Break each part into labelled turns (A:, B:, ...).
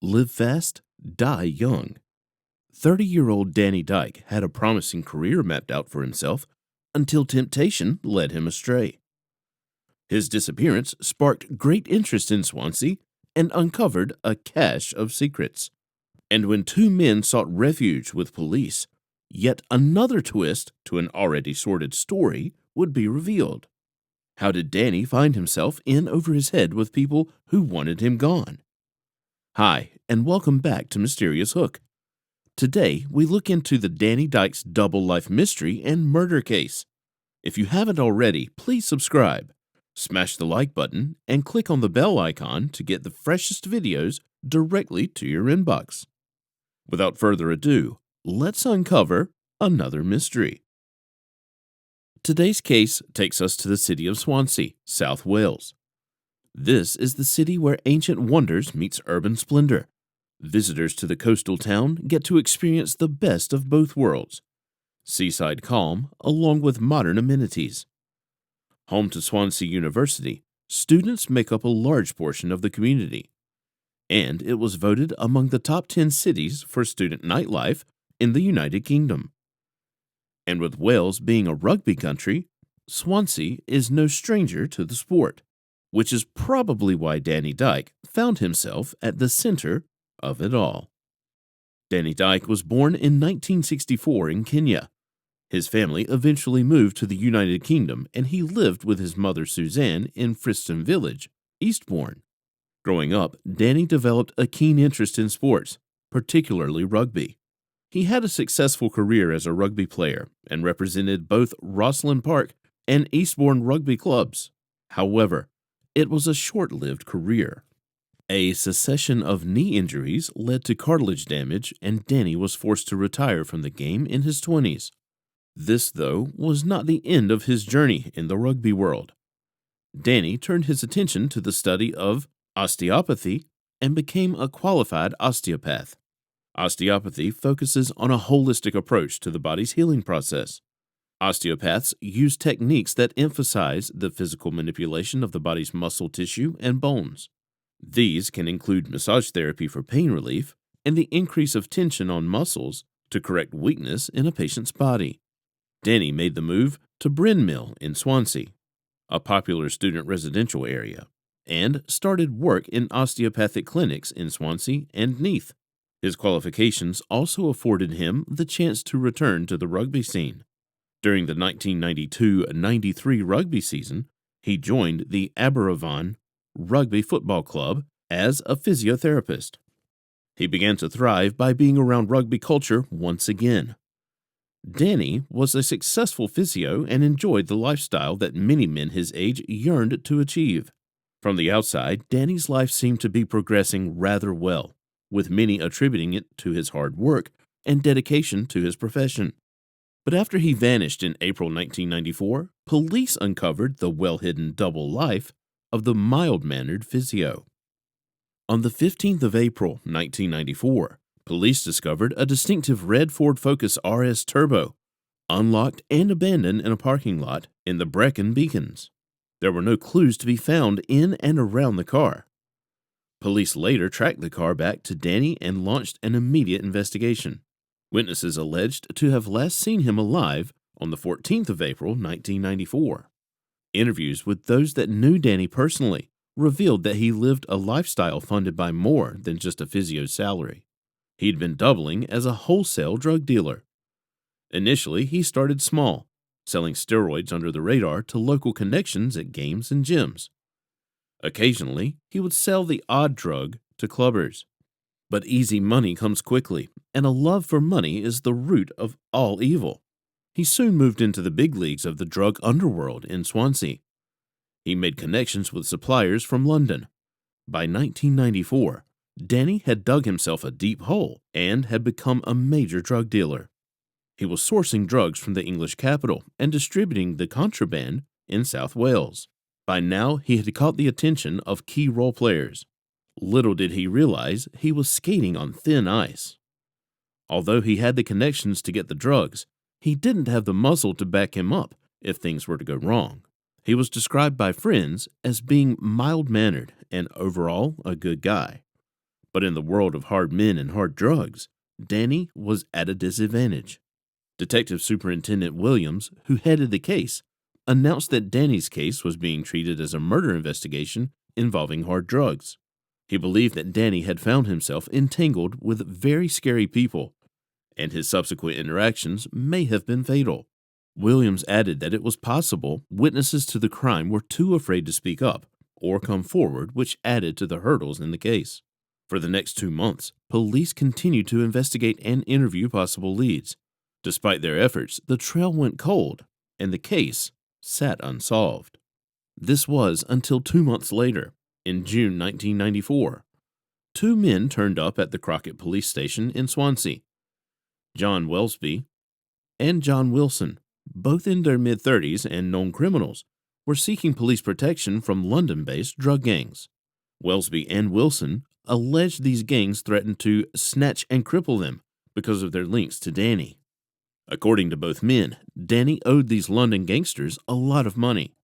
A: Live fast, die young. 30-year-old Danny Dyke had a promising career mapped out for himself until temptation led him astray. His disappearance sparked great interest in Swansea and uncovered a cache of secrets. And when two men sought refuge with police, yet another twist to an already sordid story would be revealed. How did Danny find himself in over his head with people who wanted him gone? Hi, and welcome back to Mysterious Hook. Today, we look into the Danny Dyke's double life mystery and murder case. If you haven't already, please subscribe, smash the like button, and click on the bell icon to get the freshest videos directly to your inbox. Without further ado, let's uncover another mystery. Today's case takes us to the city of Swansea, South Wales. This is the city where ancient wonders meets urban splendor. Visitors to the coastal town get to experience the best of both worlds. Seaside calm along with modern amenities. Home to Swansea University, students make up a large portion of the community. And it was voted among the top 10 cities for student nightlife in the United Kingdom. And with Wales being a rugby country, Swansea is no stranger to the sport, which is probably why Danny Dyke found himself at the center of it all. Danny Dyke was born in 1964 in Kenya. His family eventually moved to the United Kingdom and he lived with his mother Suzanne in Friston Village, Eastbourne. Growing up, Danny developed a keen interest in sports, particularly rugby. He had a successful career as a rugby player and represented both Rosslyn Park and Eastbourne rugby clubs. However, it was a short-lived career. A succession of knee injuries led to cartilage damage, and Danny was forced to retire from the game in his 20s. This, though, was not the end of his journey in the rugby world. Danny turned his attention to the study of osteopathy and became a qualified osteopath. Osteopathy focuses on a holistic approach to the body's healing process. Osteopaths use techniques that emphasize the physical manipulation of the body's muscle tissue and bones. These can include massage therapy for pain relief and the increase of tension on muscles to correct weakness in a patient's body. Danny made the move to Bryn Mill in Swansea, a popular student residential area, and started work in osteopathic clinics in Swansea and Neath. His qualifications also afforded him the chance to return to the rugby scene. During the 1992-93 rugby season, he joined the Aberavon Rugby Football Club as a physiotherapist. He began to thrive by being around rugby culture once again. Danny was a successful physio and enjoyed the lifestyle that many men his age yearned to achieve. From the outside, Danny's life seemed to be progressing rather well, with many attributing it to his hard work and dedication to his profession. But after he vanished in April 1994, police uncovered the well-hidden double life of the mild-mannered physio. On the 15th of April 1994, police discovered a distinctive red Ford Focus RS Turbo, unlocked and abandoned in a parking lot in the Brecon Beacons. There were no clues to be found in and around the car. Police later tracked the car back to Danny and launched an immediate investigation. Witnesses alleged to have last seen him alive on the 14th of April 1994. Interviews with those that knew Danny personally revealed that he lived a lifestyle funded by more than just a physio's salary. He'd been doubling as a wholesale drug dealer. Initially, he started small, selling steroids under the radar to local connections at games and gyms. Occasionally, he would sell the odd drug to clubbers. But easy money comes quickly, and a love for money is the root of all evil. He soon moved into the big leagues of the drug underworld in Swansea. He made connections with suppliers from London. By 1994, Danny had dug himself a deep hole and had become a major drug dealer. He was sourcing drugs from the English capital and distributing the contraband in South Wales. By now, he had caught the attention of key role players. Little did he realize he was skating on thin ice. Although he had the connections to get the drugs, he didn't have the muscle to back him up if things were to go wrong. He was described by friends as being mild-mannered and overall a good guy. But in the world of hard men and hard drugs, Danny was at a disadvantage. Detective Superintendent Williams, who headed the case, announced that Danny's case was being treated as a murder investigation involving hard drugs. He believed that Danny had found himself entangled with very scary people, and his subsequent interactions may have been fatal. Williams added that it was possible witnesses to the crime were too afraid to speak up or come forward, which added to the hurdles in the case. For the next 2 months, police continued to investigate and interview possible leads. Despite their efforts, the trail went cold, and the case sat unsolved. This was until 2 months later, in June 1994. 2 men turned up at the Crockett Police Station in Swansea. John Welsby and John Wilson, both in their mid-30s and known criminals, were seeking police protection from London-based drug gangs. Welsby and Wilson alleged these gangs threatened to snatch and cripple them because of their links to Danny. According to both men, Danny owed these London gangsters a lot of money.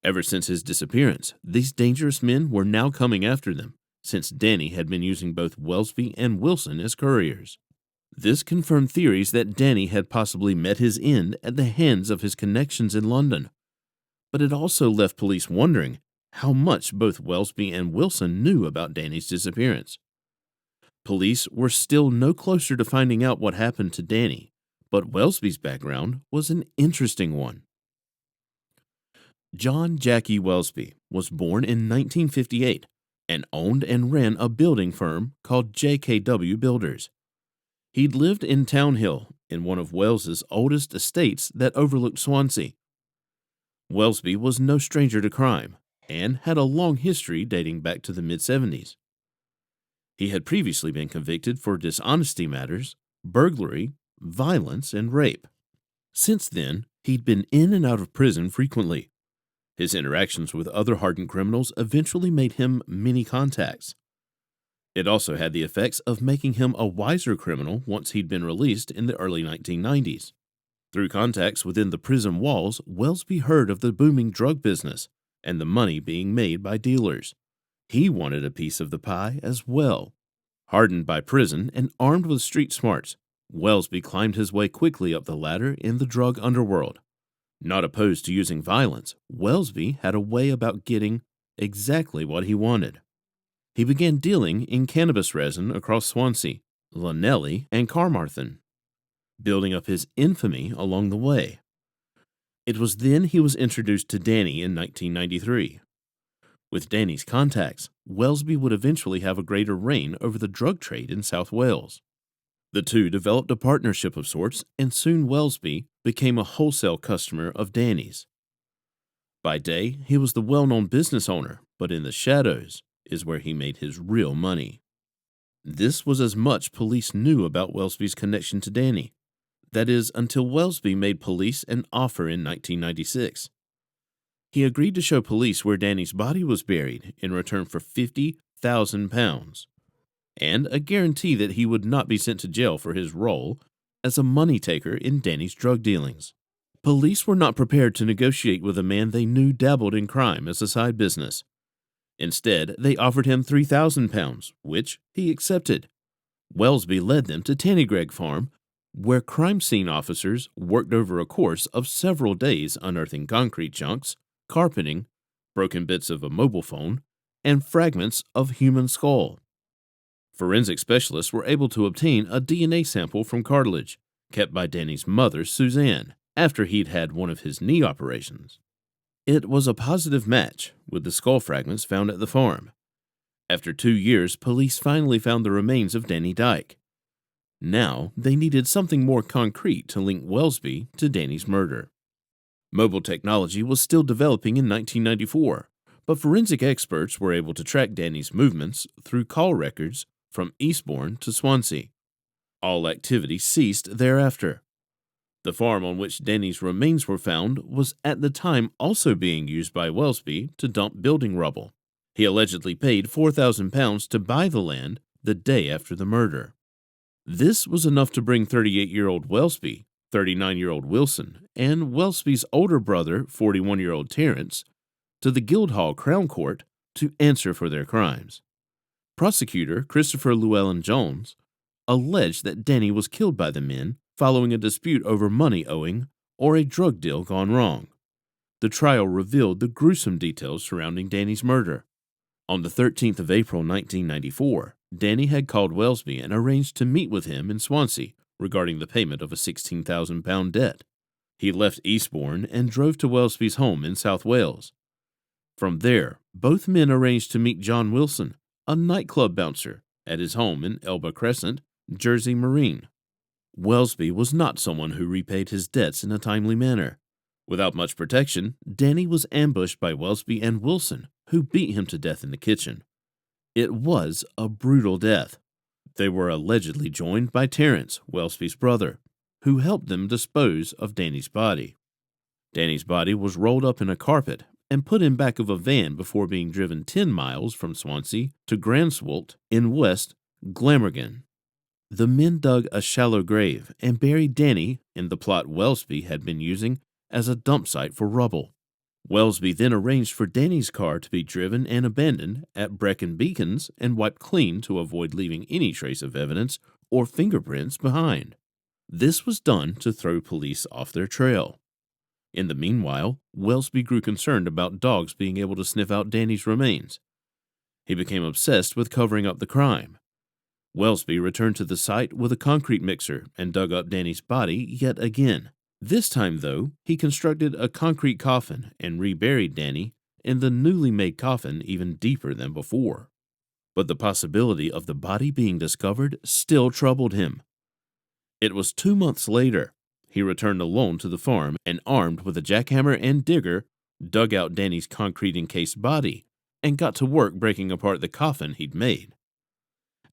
A: Ever since his disappearance, these dangerous men were now coming after them, since Danny had been using both Welsby and Wilson as couriers. This confirmed theories that Danny had possibly met his end at the hands of his connections in London, but it also left police wondering how much both Welsby and Wilson knew about Danny's disappearance. Police were still no closer to finding out what happened to Danny, but Welsby's background was an interesting one. John Jackie Welsby was born in 1958 and owned and ran a building firm called JKW Builders. He'd lived in Town Hill in one of Wales's oldest estates that overlooked Swansea. Welsby was no stranger to crime and had a long history dating back to the mid-70s. He had previously been convicted for dishonesty matters, burglary, violence, and rape. Since then, he'd been in and out of prison frequently. His interactions with other hardened criminals eventually made him many contacts. It also had the effects of making him a wiser criminal once he'd been released in the early 1990s. Through contacts within the prison walls, Welsby heard of the booming drug business and the money being made by dealers. He wanted a piece of the pie as well. Hardened by prison and armed with street smarts, Welsby climbed his way quickly up the ladder in the drug underworld. Not opposed to using violence, Welsby had a way about getting exactly what he wanted. He began dealing in cannabis resin across Swansea, Llanelli, and Carmarthen, building up his infamy along the way. It was then he was introduced to Danny in 1993. With Danny's contacts, Welsby would eventually have a greater reign over the drug trade in South Wales. The two developed a partnership of sorts, and soon Welsby became a wholesale customer of Danny's. By day, he was the well-known business owner, but in the shadows is where he made his real money. This was as much police knew about Welsby's connection to Danny. That is, until Welsby made police an offer in 1996. He agreed to show police where Danny's body was buried in return for £50,000 and a guarantee that he would not be sent to jail for his role as a money taker in Danny's drug dealings. Police were not prepared to negotiate with a man they knew dabbled in crime as a side business. Instead, they offered him £3,000, which he accepted. Welsby led them to Tannygregg Farm, where crime scene officers worked over a course of several days unearthing concrete chunks, carpeting, broken bits of a mobile phone, and fragments of human skull. Forensic specialists were able to obtain a DNA sample from cartilage, kept by Danny's mother, Suzanne, after he'd had one of his knee operations. It was a positive match with the skull fragments found at the farm. After 2 years, police finally found the remains of Danny Dyke. Now, they needed something more concrete to link Welsby to Danny's murder. Mobile technology was still developing in 1994, but forensic experts were able to track Danny's movements through call records from Eastbourne to Swansea. All activity ceased thereafter. The farm on which Danny's remains were found was at the time also being used by Welsby to dump building rubble. He allegedly paid £4,000 to buy the land the day after the murder. This was enough to bring 38-year-old Welsby, 39-year-old Wilson, and Welsby's older brother, 41-year-old Terence, to the Guildhall Crown Court to answer for their crimes. Prosecutor Christopher Llewellyn Jones alleged that Danny was killed by the men following a dispute over money owing or a drug deal gone wrong. The trial revealed the gruesome details surrounding Danny's murder. On the 13th of April 1994, Danny had called Welsby and arranged to meet with him in Swansea regarding the payment of a £16,000 debt. He left Eastbourne and drove to Welsby's home in South Wales. From there, both men arranged to meet John Wilson, a nightclub bouncer, at his home in Elba Crescent, Jersey Marine. Welsby was not someone who repaid his debts in a timely manner. Without much protection, Danny was ambushed by Welsby and Wilson, who beat him to death in the kitchen. It was a brutal death. They were allegedly joined by Terence, Welsby's brother, who helped them dispose of Danny's body. Danny's body was rolled up in a carpet and put in back of a van before being driven 10 miles from Swansea to Granswold in West Glamorgan. The men dug a shallow grave and buried Danny in the plot Welsby had been using as a dump site for rubble. Welsby then arranged for Danny's car to be driven and abandoned at Brecon Beacons and wiped clean to avoid leaving any trace of evidence or fingerprints behind. This was done to throw police off their trail. In the meanwhile, Welsby grew concerned about dogs being able to sniff out Danny's remains. He became obsessed with covering up the crime. Welsby returned to the site with a concrete mixer and dug up Danny's body yet again. This time, though, he constructed a concrete coffin and reburied Danny in the newly made coffin even deeper than before. But the possibility of the body being discovered still troubled him. It was 2 months later. He returned alone to the farm and, armed with a jackhammer and digger, dug out Danny's concrete-encased body and got to work breaking apart the coffin he'd made.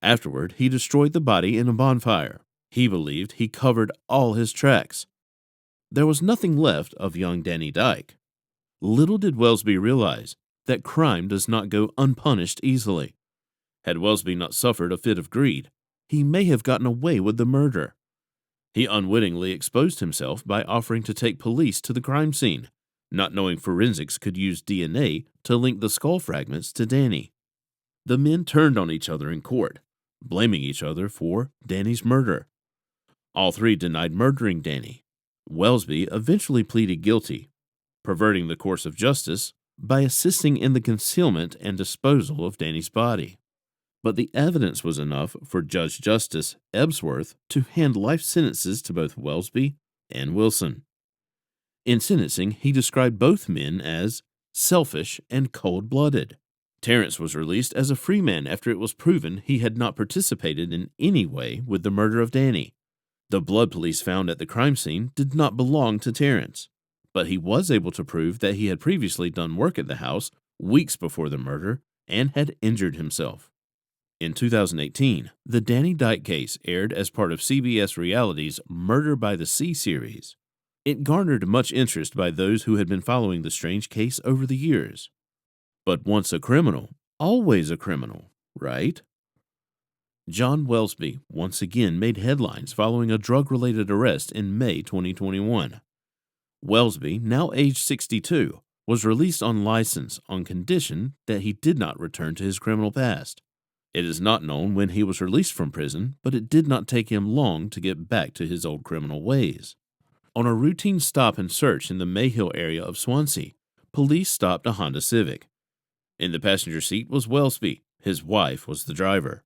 A: Afterward, he destroyed the body in a bonfire. He believed he covered all his tracks. There was nothing left of young Danny Dyke. Little did Welsby realize that crime does not go unpunished easily. Had Welsby not suffered a fit of greed, he may have gotten away with the murder. He unwittingly exposed himself by offering to take police to the crime scene, not knowing forensics could use DNA to link the skull fragments to Danny. The men turned on each other in court, blaming each other for Danny's murder. All three denied murdering Danny. Welsby eventually pleaded guilty, perverting the course of justice by assisting in the concealment and disposal of Danny's body. But the evidence was enough for Judge Justice Ebsworth to hand life sentences to both Welsby and Wilson. In sentencing, he described both men as selfish and cold-blooded. Terence was released as a free man after it was proven he had not participated in any way with the murder of Danny. The blood police found at the crime scene did not belong to Terence, but he was able to prove that he had previously done work at the house weeks before the murder and had injured himself. In 2018, the Danny Dyke case aired as part of CBS Reality's Murder by the Sea series. It garnered much interest by those who had been following the strange case over the years. But once a criminal, always a criminal, right? John Welsby once again made headlines following a drug-related arrest in May 2021. Welsby, now aged 62, was released on license on condition that he did not return to his criminal past. It is not known when he was released from prison, but it did not take him long to get back to his old criminal ways. On a routine stop and search in the Mayhill area of Swansea, police stopped a Honda Civic. In the passenger seat was Welsby. His wife was the driver.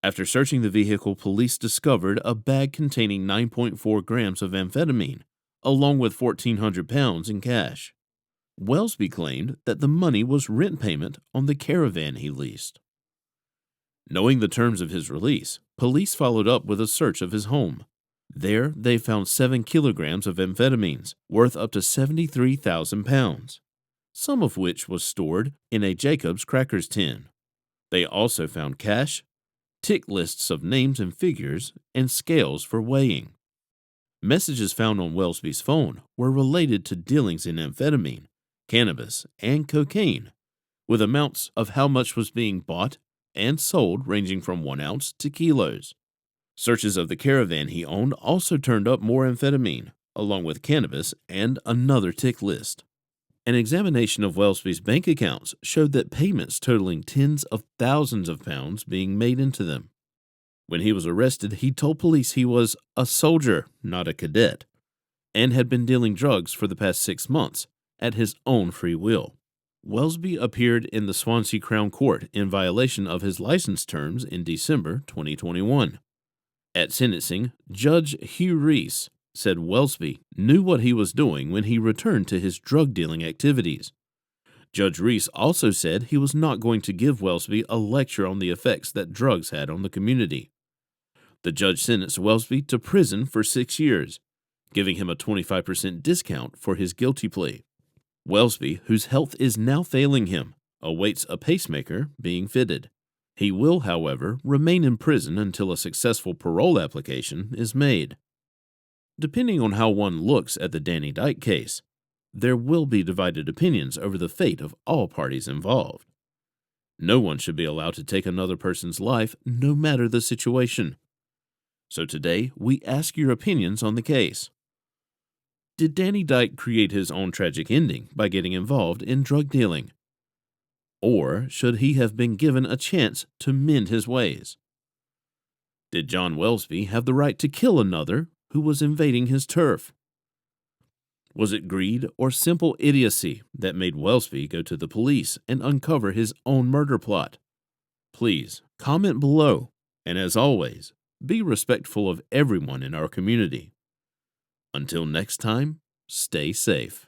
A: After searching the vehicle, police discovered a bag containing 9.4 grams of amphetamine, along with 1,400 pounds in cash. Welsby claimed that the money was rent payment on the caravan he leased. Knowing the terms of his release, police followed up with a search of his home. There, they found 7 kilograms of amphetamines, worth up to 73,000 pounds, some of which was stored in a Jacob's Crackers tin. They also found cash, tick lists of names and figures, and scales for weighing. Messages found on Welsby's phone were related to dealings in amphetamine, cannabis, and cocaine, with amounts of how much was being bought and sold ranging from 1 ounce to kilos. Searches of the caravan he owned also turned up more amphetamine, along with cannabis and another tick list. An examination of Wellesby's bank accounts showed that payments totaling tens of thousands of pounds being made into them. When he was arrested, he told police he was a soldier, not a cadet, and had been dealing drugs for the past 6 months at his own free will. Wellesby appeared in the Swansea Crown Court in violation of his license terms in December 2021. At sentencing, Judge Hugh Reese said Wellesby knew what he was doing when he returned to his drug-dealing activities. Judge Reese also said he was not going to give Wellesby a lecture on the effects that drugs had on the community. The judge sentenced Wellesby to prison for 6 years, giving him a 25% discount for his guilty plea. Wellesby, whose health is now failing him, awaits a pacemaker being fitted. He will, however, remain in prison until a successful parole application is made. Depending on how one looks at the Danny Dyke case, there will be divided opinions over the fate of all parties involved. No one should be allowed to take another person's life, no matter the situation. So today, we ask your opinions on the case. Did Danny Dyke create his own tragic ending by getting involved in drug dealing? Or should he have been given a chance to mend his ways? Did John Wellesby have the right to kill another who was invading his turf? Was it greed or simple idiocy that made Wellesby go to the police and uncover his own murder plot? Please comment below, and as always, be respectful of everyone in our community. Until next time, stay safe.